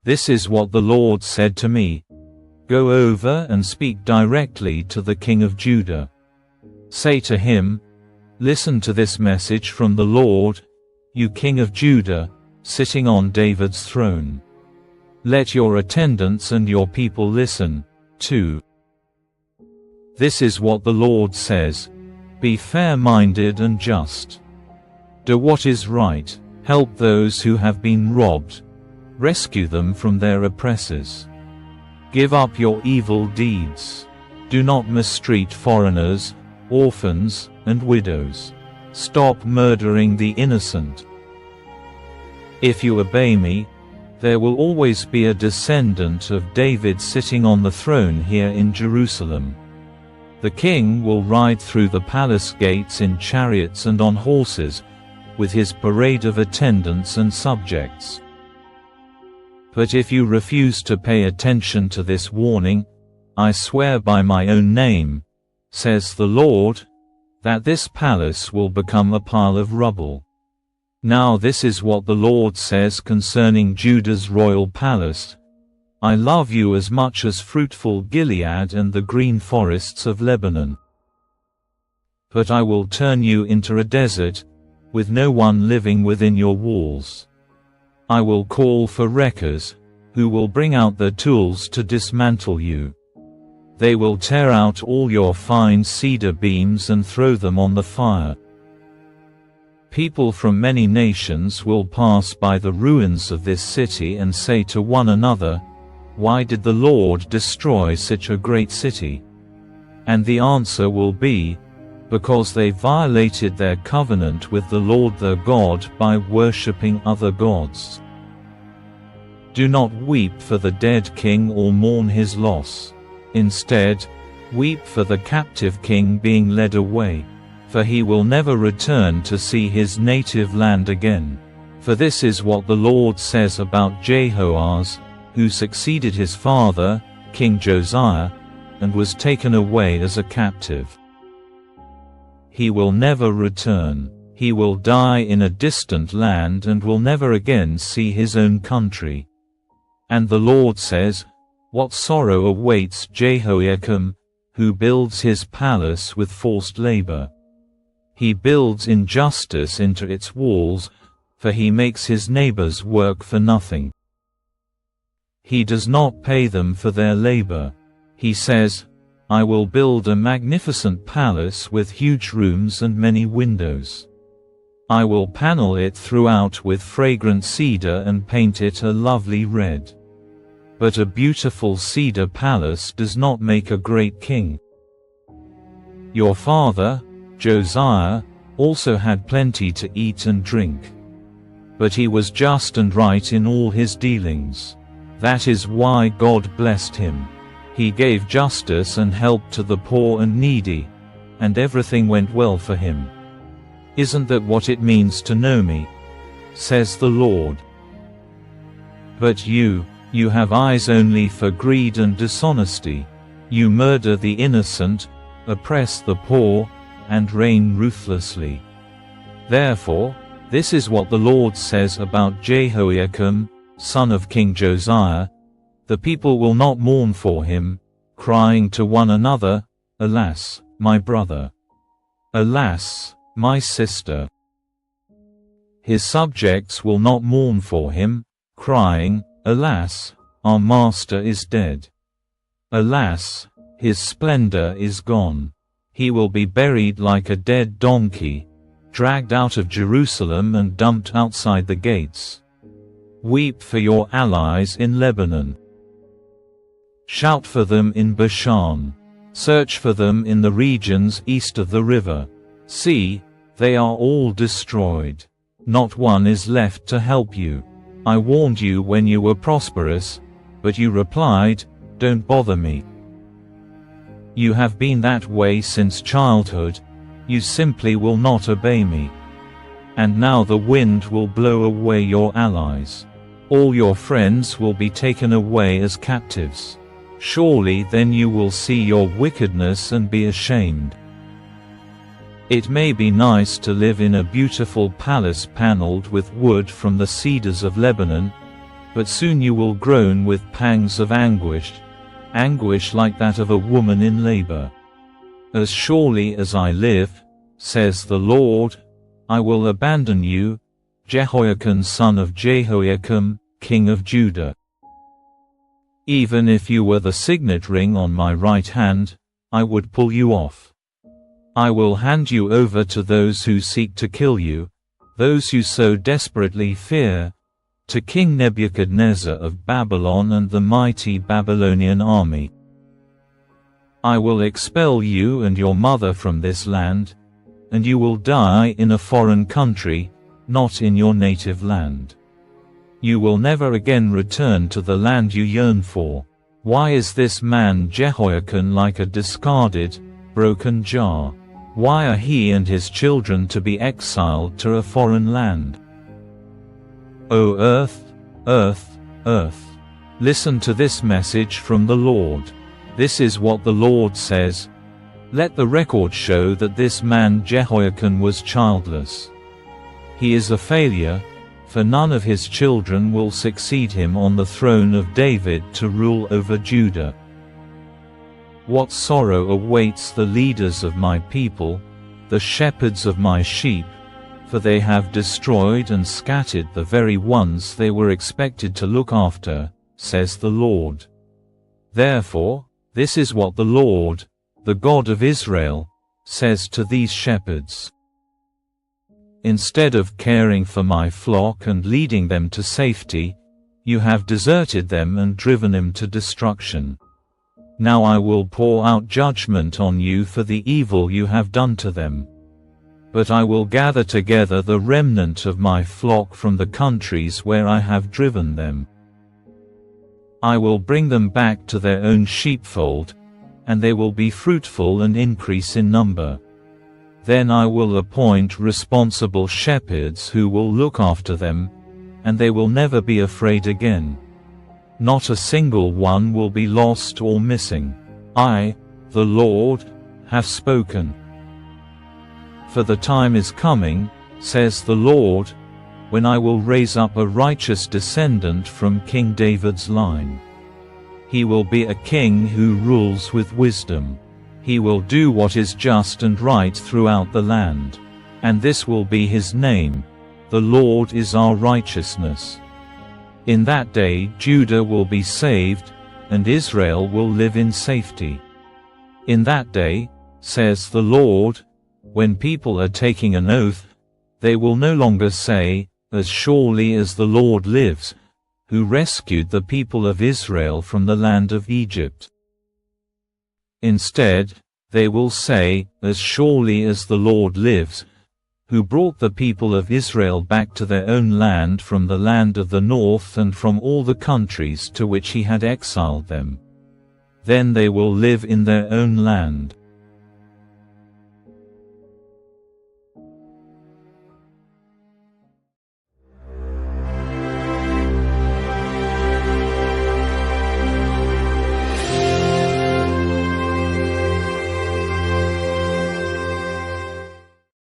This is what the Lord said to me. Go over and speak directly to the king of Judah. Say to him, listen to this message from the Lord, you king of Judah, sitting on David's throne. Let your attendants and your people listen, too. This is what the Lord says. Be fair-minded and just. Do what is right, help those who have been robbed, rescue them from their oppressors. Give up your evil deeds. Do not mistreat foreigners, orphans, and widows. Stop murdering the innocent. If you obey me, there will always be a descendant of David sitting on the throne here in Jerusalem. The king will ride through the palace gates in chariots and on horses, with his parade of attendants and subjects. But if you refuse to pay attention to this warning, I swear by my own name, says the Lord, that this palace will become a pile of rubble. Now this is what the Lord says concerning Judah's royal palace. I love you as much as fruitful Gilead and the green forests of Lebanon. But I will turn you into a desert, with no one living within your walls. I will call for wreckers, who will bring out their tools to dismantle you. They will tear out all your fine cedar beams and throw them on the fire. People from many nations will pass by the ruins of this city and say to one another, why did the Lord destroy such a great city? And the answer will be, because they violated their covenant with the Lord their God by worshipping other gods. Do not weep for the dead king or mourn his loss. Instead, weep for the captive king being led away, for he will never return to see his native land again. For this is what the Lord says about Jehoahaz, who succeeded his father, King Josiah, and was taken away as a captive. He will never return. He will die in a distant land and will never again see his own country. And the Lord says, what sorrow awaits Jehoiakim, who builds his palace with forced labor. He builds injustice into its walls, for he makes his neighbors work for nothing. He does not pay them for their labor. He says, I will build a magnificent palace with huge rooms and many windows. I will panel it throughout with fragrant cedar and paint it a lovely red. But a beautiful cedar palace does not make a great king. Your father, Josiah, also had plenty to eat and drink. But he was just and right in all his dealings. That is why God blessed him. He gave justice and help to the poor and needy, and everything went well for him. Isn't that what it means to know me? Says the Lord. But you have eyes only for greed and dishonesty. You murder the innocent, oppress the poor, and reign ruthlessly. Therefore, this is what the Lord says about Jehoiakim, son of King Josiah. The people will not mourn for him, crying to one another, alas, my brother! Alas, my sister! His subjects will not mourn for him, crying, alas, our master is dead. Alas, his splendor is gone. He will be buried like a dead donkey, dragged out of Jerusalem and dumped outside the gates. Weep for your allies in Lebanon. Shout for them in Bashan. Search for them in the regions east of the river. See, they are all destroyed. Not one is left to help you. I warned you when you were prosperous, but you replied, don't bother me. You have been that way since childhood, you simply will not obey me. And now the wind will blow away your allies. All your friends will be taken away as captives. Surely then you will see your wickedness and be ashamed. It may be nice to live in a beautiful palace paneled with wood from the cedars of Lebanon, but soon you will groan with pangs of anguish, anguish like that of a woman in labor. As surely as I live, says the Lord, I will abandon you, Jehoiakim son of Jehoiakim, king of Judah. Even if you were the signet ring on my right hand, I would pull you off. I will hand you over to those who seek to kill you, those you so desperately fear, to King Nebuchadnezzar of Babylon and the mighty Babylonian army. I will expel you and your mother from this land, and you will die in a foreign country, not in your native land. You will never again return to the land you yearn for. Why is this man Jehoiakim like a discarded, broken jar? Why are he and his children to be exiled to a foreign land? O earth, earth, earth, listen to this message from the Lord. This is what the Lord says. Let the record show that this man Jehoiakim was childless. He is a failure, for none of his children will succeed him on the throne of David to rule over Judah. What sorrow awaits the leaders of my people, the shepherds of my sheep, for they have destroyed and scattered the very ones they were expected to look after, says the Lord. Therefore, this is what the Lord, the God of Israel, says to these shepherds. Instead of caring for my flock and leading them to safety, you have deserted them and driven them to destruction. Now I will pour out judgment on you for the evil you have done to them. But I will gather together the remnant of my flock from the countries where I have driven them. I will bring them back to their own sheepfold, and they will be fruitful and increase in number. Then I will appoint responsible shepherds who will look after them, and they will never be afraid again. Not a single one will be lost or missing. I, the Lord, have spoken. For the time is coming, says the Lord, when I will raise up a righteous descendant from King David's line. He will be a king who rules with wisdom. He will do what is just and right throughout the land. And this will be his name: the Lord is our righteousness. In that day Judah will be saved, and Israel will live in safety. In that day, says the Lord, when people are taking an oath, they will no longer say, as surely as the Lord lives, who rescued the people of Israel from the land of Egypt. Instead, they will say, as surely as the Lord lives, who brought the people of Israel back to their own land from the land of the north and from all the countries to which he had exiled them. Then they will live in their own land.